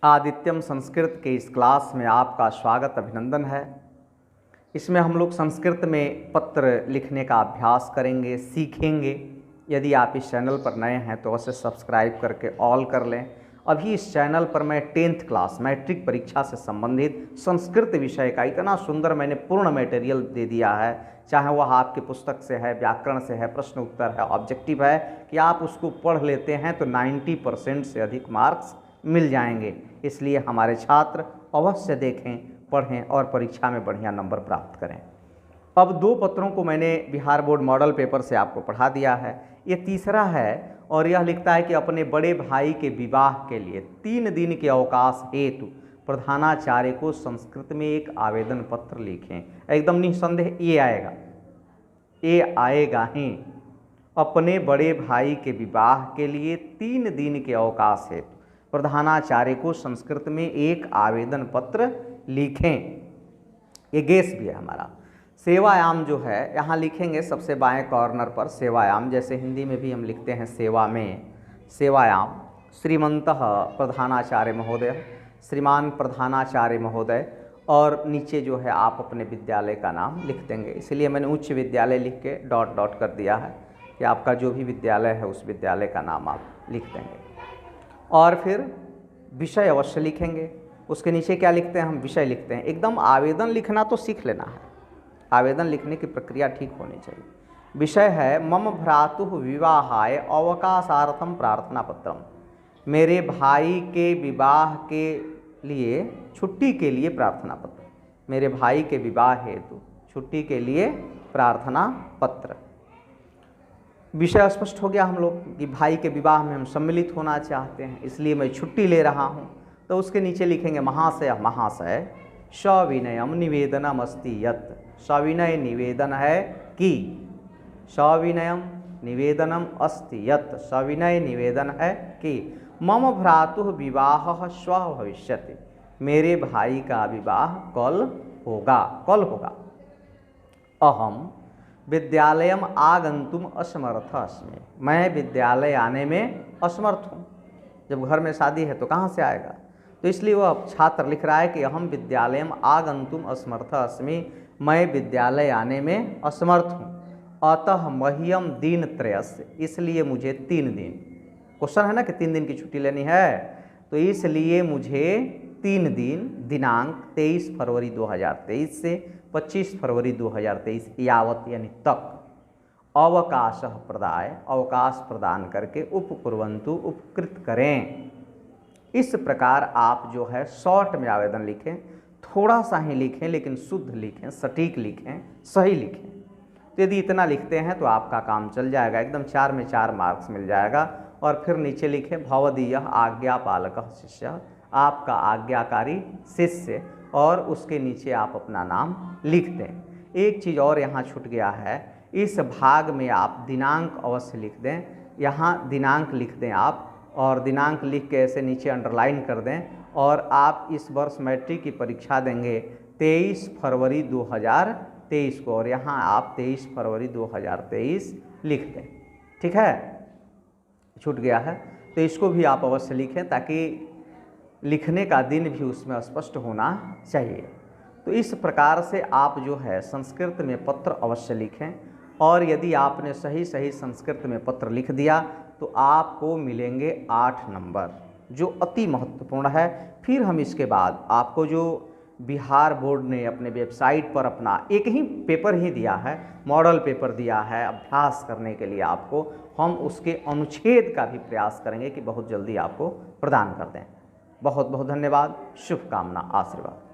आदित्यम संस्कृत के इस क्लास में आपका स्वागत अभिनंदन है। इसमें हम लोग संस्कृत में पत्र लिखने का अभ्यास करेंगे, सीखेंगे। यदि आप इस चैनल पर नए हैं तो अवश्य सब्सक्राइब करके ऑल कर लें। अभी इस चैनल पर मैं 10th क्लास मैट्रिक परीक्षा से संबंधित संस्कृत विषय का इतना सुंदर मैंने पूर्ण मटेरियल दे दिया है, चाहे वह आपकी पुस्तक से है, व्याकरण से है, प्रश्न उत्तर है, ऑब्जेक्टिव है, कि आप उसको पढ़ लेते हैं तो 90% से अधिक मार्क्स मिल जाएंगे। इसलिए हमारे छात्र अवश्य देखें, पढ़ें और परीक्षा में बढ़िया नंबर प्राप्त करें। अब 2 पत्रों को मैंने बिहार बोर्ड मॉडल पेपर से आपको पढ़ा दिया है। ये तीसरा है और यह लिखता है कि अपने बड़े भाई के विवाह के लिए 3 दिन के अवकाश हेतु प्रधानाचार्य को संस्कृत में एक आवेदन पत्र लिखें। एकदम निस्संदेह ये आएगा ही। अपने बड़े भाई के विवाह के लिए 3 दिन के अवकाश हेतु प्रधानाचार्य को संस्कृत में एक आवेदन पत्र लिखें। ये गेस भी है हमारा। सेवायाम जो है यहाँ लिखेंगे सबसे बाएं कॉर्नर पर सेवायाम, जैसे हिंदी में भी हम लिखते हैं सेवा में। सेवायाम श्रीमंतः प्रधानाचार्य महोदय, श्रीमान प्रधानाचार्य महोदय, और नीचे जो है आप अपने विद्यालय का नाम लिख देंगे। इसलिए मैंने उच्च विद्यालय लिख के डॉट डॉट कर दिया है कि आपका जो भी विद्यालय है उस विद्यालय का नाम आप लिख देंगे। और फिर विषय अवश्य लिखेंगे। उसके नीचे क्या लिखते हैं हम? विषय लिखते हैं। एकदम आवेदन लिखना तो सीख लेना है, आवेदन लिखने की प्रक्रिया ठीक होनी चाहिए। विषय है मम भ्रातुः विवाहाय अवकाशार्थम प्रार्थना पत्रम। मेरे भाई के विवाह के लिए छुट्टी के लिए प्रार्थना पत्र। मेरे भाई के विवाह हेतु छुट्टी के लिए प्रार्थना पत्र। विषय स्पष्ट हो गया हम लोग कि भाई के विवाह में हम सम्मिलित होना चाहते हैं, इसलिए मैं छुट्टी ले रहा हूँ। तो उसके नीचे लिखेंगे महाशय महाशय सविनयम निवेदनम अस्ति यत्। सविनय निवेदन है कि, सविनयम निवेदनम अस्ति यत्, सविनय निवेदन है कि मम भ्रातुः विवाह श्वः भविष्यति। मेरे भाई का विवाह कल होगा। अहम विद्यालयम आगंतुम असमर्थ अस्मि। मैं विद्यालय आने में असमर्थ हूँ। जब घर में शादी है तो कहाँ से आएगा? तो इसलिए वह छात्र लिख रहा है कि अहम विद्यालयम आगंतुम असमर्थ अस्मि। मैं विद्यालय आने में असमर्थ हूँ। अतः मह्यम दिन त्रयस्य, इसलिए मुझे 3 दिन, क्वेश्चन है ना कि 3 दिन की छुट्टी लेनी है, तो इसलिए मुझे 3 दिन दिनांक 23 फरवरी 2023 से 25 फरवरी 2023 यावत यानी तक अवकाश प्रदाय, अवकाश प्रदान करके उपकुर्वन्तु उपकृत करें। इस प्रकार आप जो है शॉर्ट में आवेदन लिखें, थोड़ा सा ही लिखें लेकिन शुद्ध लिखें, सटीक लिखें, सही लिखें। तो यदि इतना लिखते हैं तो आपका काम चल जाएगा, एकदम 4 में 4 मार्क्स मिल जाएगा। और फिर नीचे लिखें भवदीयः आज्ञापालकः शिष्यः, आपका आज्ञाकारी शिष्य, और उसके नीचे आप अपना नाम लिख दें। एक चीज़ और यहाँ छूट गया है, इस भाग में आप दिनांक अवश्य लिख दें। यहाँ दिनांक लिख दें आप, और दिनांक लिख के ऐसे नीचे अंडरलाइन कर दें। और आप इस वर्ष मैट्रिक की परीक्षा देंगे 23 फरवरी 2023 को, और यहाँ आप 23 फरवरी 2023 लिख दें। ठीक है, छूट गया है तो इसको भी आप अवश्य लिखें, ताकि लिखने का दिन भी उसमें स्पष्ट होना चाहिए। तो इस प्रकार से आप जो है संस्कृत में पत्र अवश्य लिखें। और यदि आपने सही संस्कृत में पत्र लिख दिया तो आपको मिलेंगे 8 नंबर, जो अति महत्वपूर्ण है। फिर हम इसके बाद आपको जो बिहार बोर्ड ने अपने वेबसाइट पर अपना एक ही पेपर ही दिया है, मॉडल पेपर दिया है अभ्यास करने के लिए आपको, हम उसके अनुच्छेद का भी प्रयास करेंगे कि बहुत जल्दी आपको प्रदान कर दें। बहुत बहुत धन्यवाद, शुभकामना, आशीर्वाद।